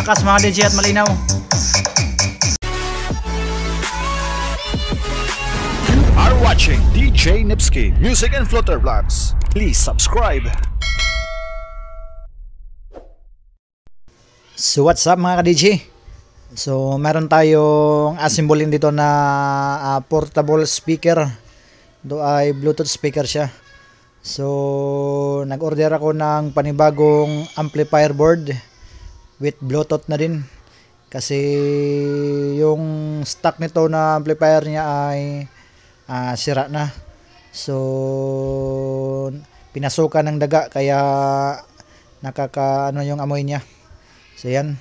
malakas mga DJ at malinaw. You are watching DJ Nipsky Music and Floater Vlogs. Please subscribe. So what's up mga ka-DJ? So meron tayong asimbolin dito na portable speaker. Ito ay Bluetooth speaker siya. So nag-order ako ng panibagong amplifier board with Bluetooth na din. Kasi yung stock nito na amplifier niya ay sira na. So pinasukan ng daga kaya nakakaano yung amoy niya. So yan.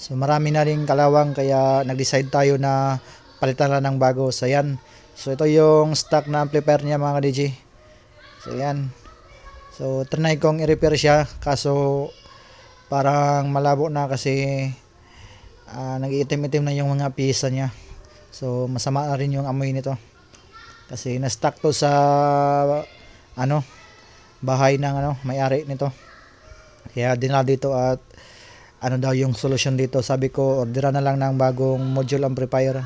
So marami na rin kalawang kaya nag-decide tayo na palitan lang ng bago. So yan. So ito yung stock na amplifier niya mga DJ. So yan. So trinay kong i-repair siya kaso parang malabo na kasi nag-iitim-itim na yung mga piyesa niya. So masama na rin yung amoy nito. Kasi na-stuck to sa bahay ng may-ari nito. Kaya dinala dito at ano daw yung solusyon dito. Sabi ko orderan na lang ng bagong module amplifier.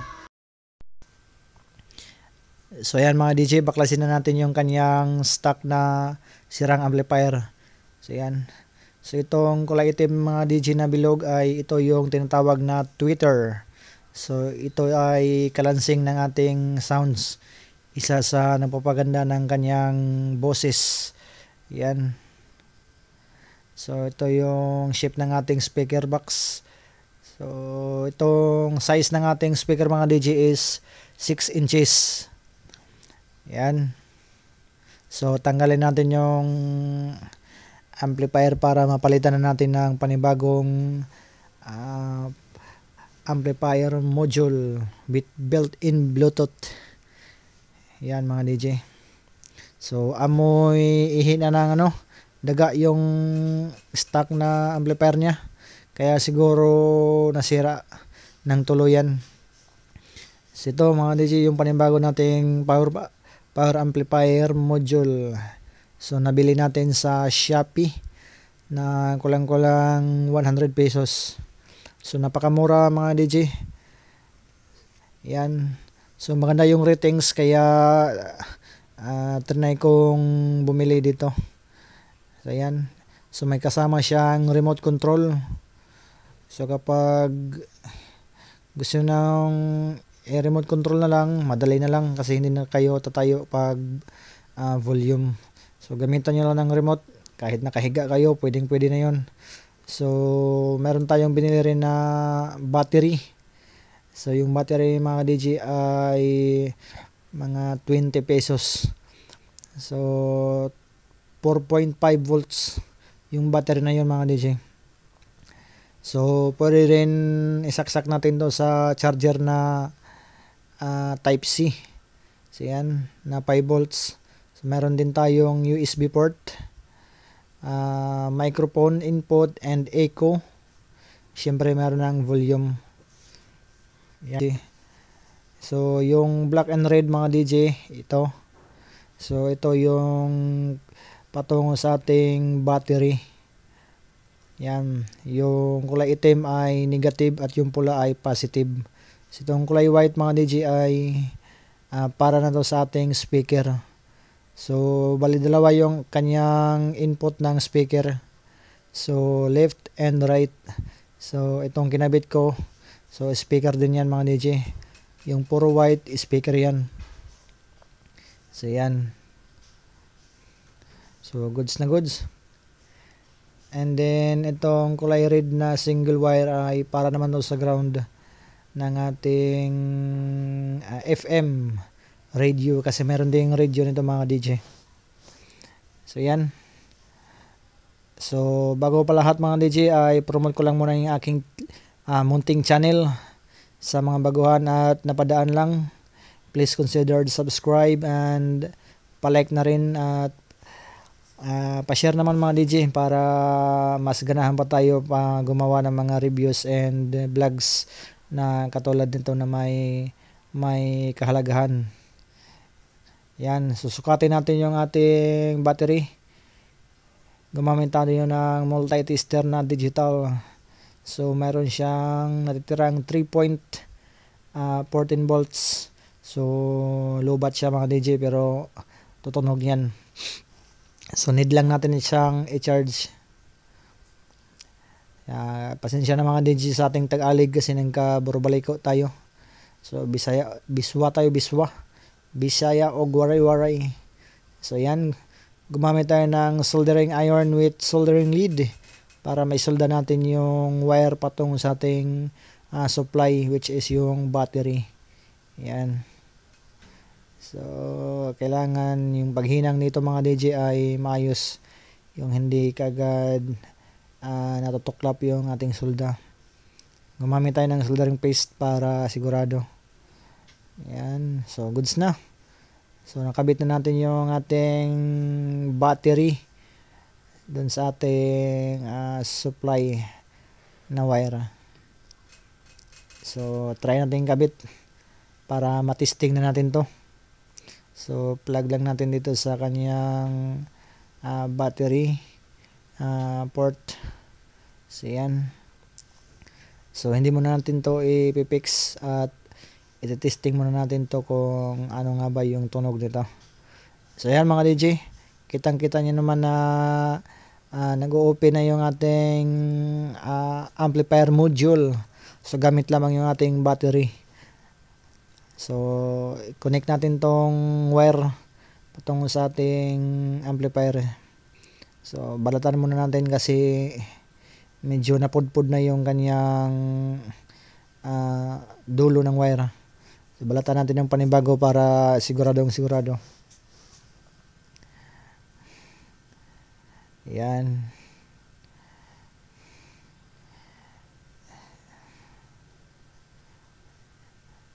So ayan mga DJ, baklasin na natin yung kanyang stock na sirang amplifier. So ayan. So itong kulay itim mga DJ na bilog ay ito yung tinatawag na tweeter. So ito ay kalansing ng ating sounds. Isa sa nagpapaganda ng kanyang boses. Yan. So ito yung shape ng ating speaker box. So itong size ng ating speaker mga DJ is 6 inches. Yan. So tanggalin natin yung amplifier para mapalitan na natin ng panibagong amplifier module with built-in Bluetooth. Yan mga DJ. So amoy ihi na ng daga yung stock na amplifier niya. Kaya siguro nasira ng tuluyan. So ito mga DJ yung panibago nating power amplifier module. So nabili natin sa Shopee na kulang-kulang 100 pesos. So napakamura mga DJ. Yan. So maganda yung ratings kaya trinay kong bumili dito. So yan. So may kasama siyang remote control. So kapag gusto nang remote control na lang, madali na lang kasi hindi na kayo tatayo pag volume. So gamitan nyo lang ng remote. Kahit nakahiga kayo, pwedeng-pwede na yon. So meron tayong binili rin na battery. So yung battery mga DJ ay mga 20 pesos. So 4.5 volts yung battery na yun mga DJ. So pwede rin isaksak natin to sa charger na type C. So yan, na 5 volts. So meron din tayong USB port, microphone input and echo. Siyempre meron ng volume. Yan. So yung black and red mga DJ, ito. So ito yung patungo sa ating battery. Yan, yung kulay itim ay negative at yung pula ay positive. So itong kulay white mga DJ ay para na to sa ating speaker. So bali dalawa yung kanyang input ng speaker. So left and right. So itong kinabit ko, so speaker din yan mga DJ. Yung puro white, speaker yan. So yan. So goods na goods. And then itong kulay red na single wire ay para naman daw sa ground ng ating FM radio kasi meron ding radio nito mga DJ. So yan. So bago pa lahat mga DJ ay promote ko lang muna yung aking munting channel. Sa mga baguhan at napadaan lang, please consider to subscribe and palike na rin at pa-share naman mga DJ para mas ganahan pa tayo pa gumawa ng mga reviews and vlogs na katulad nito na may kahalagahan. Yan, susukatin natin yung ating battery. Gumamit tayo ng multi-tester na digital. So mayroon siyang natitirang 3.14 volts. So low bat siya mga DJ, pero tutunog yan. So need lang natin siyang i-charge. Pasensya na mga DJ sa ating Tagalog kasi nagkaburubaliko tayo. So Bisaya o waray-waray. So yan, gumamit tayo ng soldering iron with soldering lead para maisolda natin yung wire patungo sa ating supply, which is yung battery. Yan. So kailangan yung paghinang nito mga DJ ay maayos, yung hindi kagad natutuklap yung ating solda. Gumamit tayo ng soldering paste para sigurado. Yan. So goods na. So nakabit na natin yung ating battery dun sa ating supply na wire. So try natin kabit para matesting na natin to. So plug lang natin dito sa kanyang battery port. So yan. So hindi muna natin to i-fix at iti-testing muna natin to kung ano nga ba yung tunog nito. So yan mga DJ, kitang-kita nyo naman na nag-o-open na yung ating amplifier module. So gamit lamang yung ating battery. So connect natin tong wire patungo sa ating amplifier. So balatan muna natin kasi medyo napudpud na yung kanyang dulo ng wire. So balatan natin yung panibago para siguradong sigurado. Yan.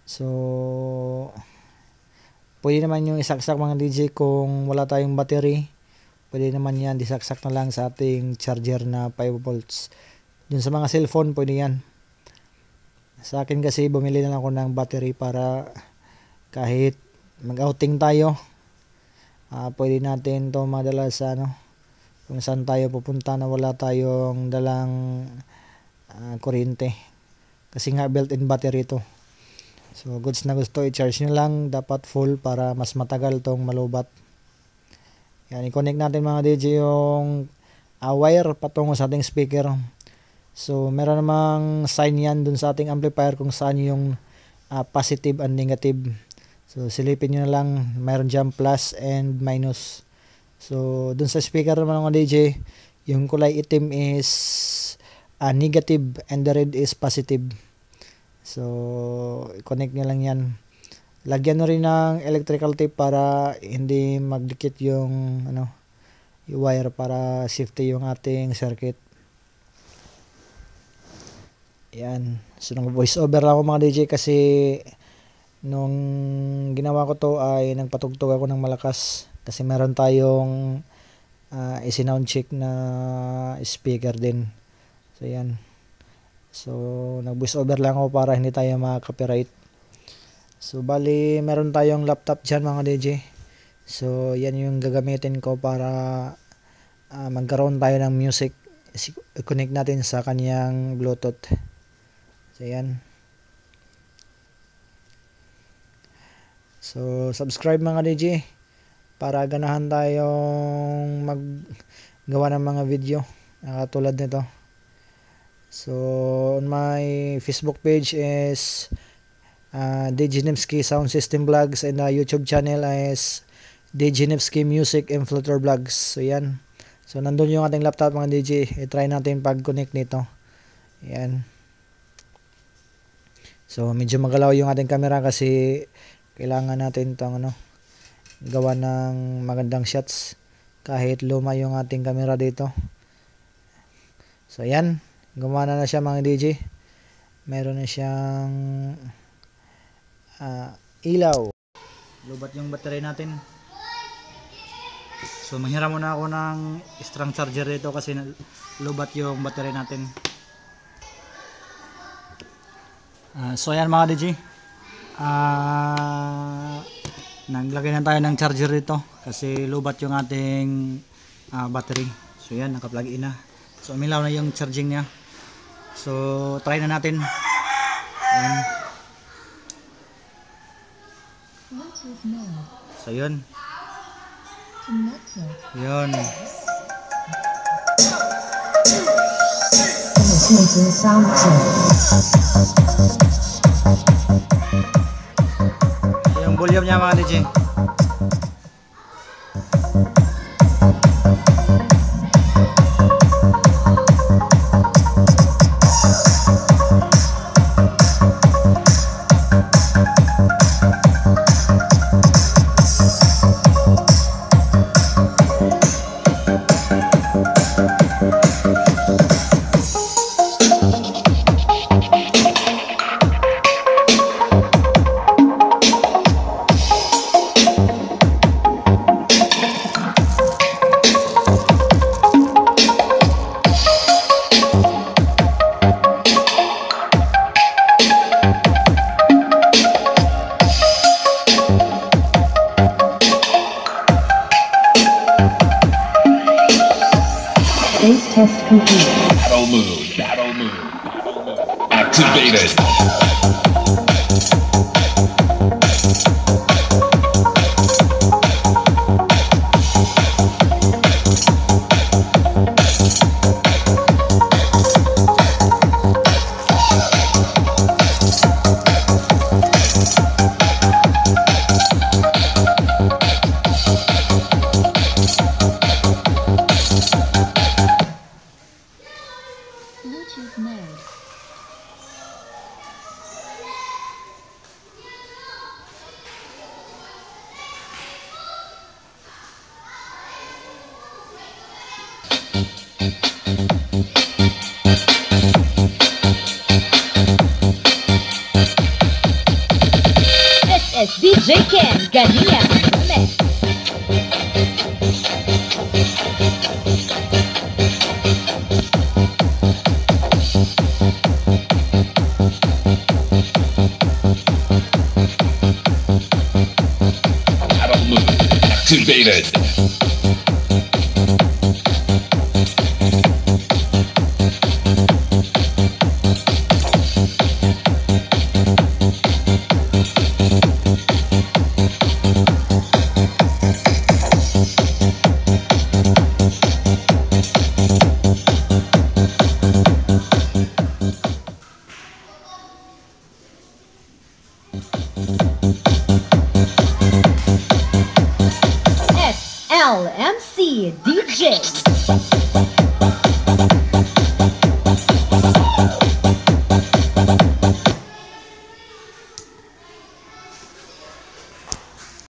So pwede naman yung isaksak mga DJ kung wala tayong battery. Pwede naman yan, disaksak na lang sa ating charger na 5 volts. Yun sa mga cellphone, pwede yan. Sa akin kasi, bumili na lang ako ng battery para kahit mag-outing tayo, pwede natin to madala sa kung saan tayo pupunta na wala tayong dalang kuryente. Kasi nga built-in battery to. So goods na gusto, i-charge nyo lang, dapat full para mas matagal tong malubat. Yan, i-connect natin mga DJ yung wire patungo sa ating speaker. So meron namang sign yan dun sa ating amplifier kung saan yung positive and negative. So silipin nyo na lang, mayroon dyan plus and minus. So dun sa speaker naman mga DJ, yung kulay itim is negative and the red is positive. So i-connect nyo lang yan. Lagyan nyo rin ng electrical tape para hindi magdikit yung yung wire, para safety yung ating circuit. Yan. So nag-voice over lang ako mga DJ kasi nung ginawa ko to ay nagpatugtog ako ng malakas kasi meron tayong isi-sound check na speaker din. So yan. So nag-voice over lang ako para hindi tayo ma-copyright. So bali meron tayong laptop dyan mga DJ. So yan yung gagamitin ko para magkaroon tayo ng music. I-connect natin sa kanyang Bluetooth. So yan. So subscribe mga DJ para ganahan tayong maggawa ng mga video tulad nito. So on my Facebook page is DJ Nipsky Sound System Vlogs, and YouTube channel is DJ Nipsky Music and Flutter Vlogs. So yan. So nandun yung ating laptop mga DJ. I-try natin pag-connect nito. Yan. So medyo magalaw yung ating camera kasi kailangan natin itong gawa ng magandang shots kahit luma yung ating camera dito. So yan. Gumana na siya mga DJ. Meron na siyang ilaw. Lubat yung battery natin. So manghiram muna ako ng strong charger dito kasi lubat yung battery natin. So ayan mga DJ, naglagay na tayo ng charger dito kasi lubat yung ating battery. So yan, naka-plug in na. So umilaw na yung charging niya. So, try na natin. Ayan. So, yun. Yun. Yung volume niya mga DJ. Base test complete. Battle mode. Activated. Bluetooth mode. This is DJ Ken Gania Mix. Battle mode. Activated. LMC DJ.